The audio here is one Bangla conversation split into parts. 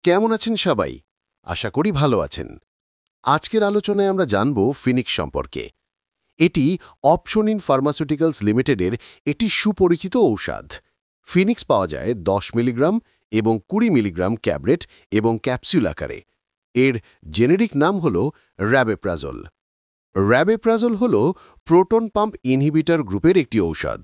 কেমন আছেন সবাই? আশা করি ভালো আছেন। আজকের আলোচনায় আমরা জানব ফিনিক্স সম্পর্কে। এটি অপশনিন ফার্মাসিউটিক্যালস লিমিটেডের একটি সুপরিচিত ঔষধ। ফিনিক্স পাওয়া যায় 10 মিলিগ্রাম এবং 20 মিলিগ্রাম ট্যাবলেট এবং ক্যাপসুল আকারে। এর জেনেরিক নাম হল র্যাবেপ্রাজল। র্যাবেপ্রাজল হল প্রোটন পাম্প ইনহিবিটর গ্রুপের একটি ঔষধ।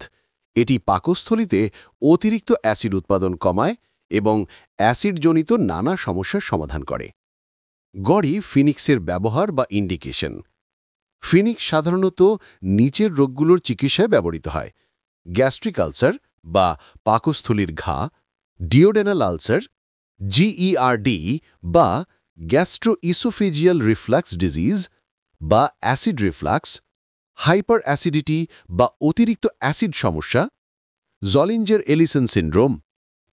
এটি পাকস্থলীতে অতিরিক্ত অ্যাসিড উৎপাদন কমায় এবং অ্যাসিডজনিত নানা সমস্যার সমাধান করে। গড়ি ফিনিক্সের ব্যবহার বা ইন্ডিকেশন। ফিনিক্স সাধারণত নিচের রোগগুলোর চিকিৎসায় ব্যবহৃত হয়: গ্যাস্ট্রিক আলসার বা পাকস্থলীর ঘা, ডিওডেনাল আলসার, জিইআরডি বা গ্যাস্ট্রোইসোফেজিয়াল রিফ্লাক্স ডিজিজ বা অ্যাসিড রিফ্লাক্স, হাইপার অ্যাসিডিটি বা অতিরিক্ত অ্যাসিড সমস্যা, জলিঞ্জার এলিসন সিন্ড্রোম,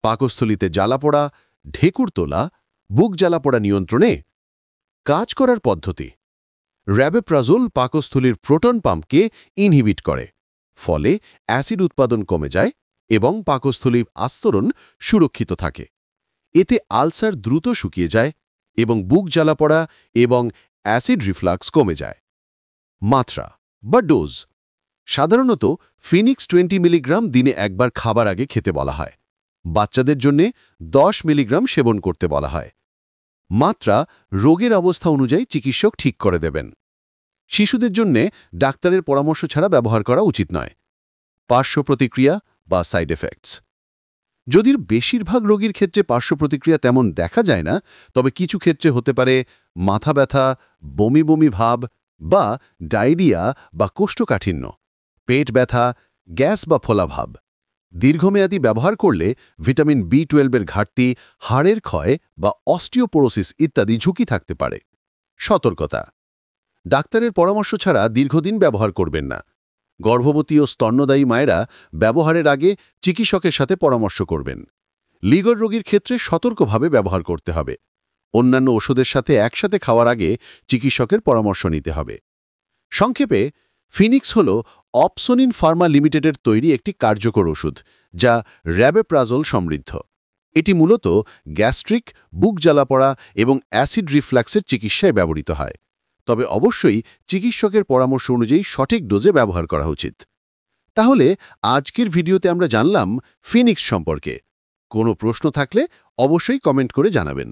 পাকস্থলীতে জ্বালাপোড়া, ঢেকুর তোলা, বুক জ্বালাপোড়া নিয়ন্ত্রণে। কাজ করার পদ্ধতি: র্যাবেপ্রাজল পাকস্থলীর প্রোটন পাম্পকে ইনহিবিট করে, ফলে অ্যাসিড উৎপাদন কমে যায় এবং পাকস্থলীর আস্তরণ সুরক্ষিত থাকে। এতে আলসার দ্রুত শুকিয়ে যায় এবং বুক জ্বালাপোড়া এবং অ্যাসিড রিফ্লাক্স কমে যায়। মাত্রা বা ডোজ: সাধারণত ফিনিক্স 20 মিলিগ্রাম দিনে একবার খাবার আগে খেতে বলা হয়। বাচ্চাদের জন্য 10 মিলিগ্রাম সেবন করতে বলা হয়। মাত্রা রোগের অবস্থা অনুযায়ী চিকিৎসক ঠিক করে দেবেন। শিশুদের জন্য ডাক্তারের পরামর্শ ছাড়া ব্যবহার করা উচিত নয়। পার্শ্ব প্রতিক্রিয়া বা সাইড এফেক্টস: যদিও বেশিরভাগ রোগীর ক্ষেত্রে পার্শ্ব প্রতিক্রিয়া তেমন দেখা যায় না, তবে কিছু ক্ষেত্রে হতে পারে মাথা ব্যথা, বমি বমি ভাব বা ডায়রিয়া বা কোষ্ঠকাঠিন্য, পেট ব্যথা, গ্যাস বা ফোলাভাব। দীর্ঘমেয়াদী ব্যবহার করলে ভিটামিন B12 এর ঘাটতি, হাড়ের ক্ষয় বা অস্টিওপোরোসিস ইত্যাদি ঝুঁকি থাকতে পারে। সতর্কতা: ডাক্তারের পরামর্শ ছাড়া দীর্ঘদিন ব্যবহার করবেন না। গর্ভবতী ও স্তন্যদায়ী মায়েরা ব্যবহারের আগে চিকিৎসকের সাথে পরামর্শ করবেন। লিভার রোগীর ক্ষেত্রে সতর্কভাবে ব্যবহার করতে হবে। অন্যান্য ওষুধের সাথে একসাথে খাওয়ার আগে চিকিৎসকের পরামর্শ নিতে হবে। সংক্ষেপে, ফিনিক্স হল অপশনিন ফার্মা লিমিটেডের তৈরি একটি কার্যকর ওষুধ, যা র্যাবেপ্রাজল সমৃদ্ধ। এটি মূলত গ্যাস্ট্রিক, বুক জ্বালাপোড়া এবং অ্যাসিড রিফ্লাক্সের চিকিৎসায় ব্যবহৃত হয়। তবে অবশ্যই চিকিৎসকের পরামর্শ অনুযায়ী সঠিক ডোজে ব্যবহার করা উচিত। তাহলে আজকের ভিডিওতে আমরা জানলাম ফিনিক্স সম্পর্কে। কোনো প্রশ্ন থাকলে অবশ্যই কমেন্ট করে জানাবেন।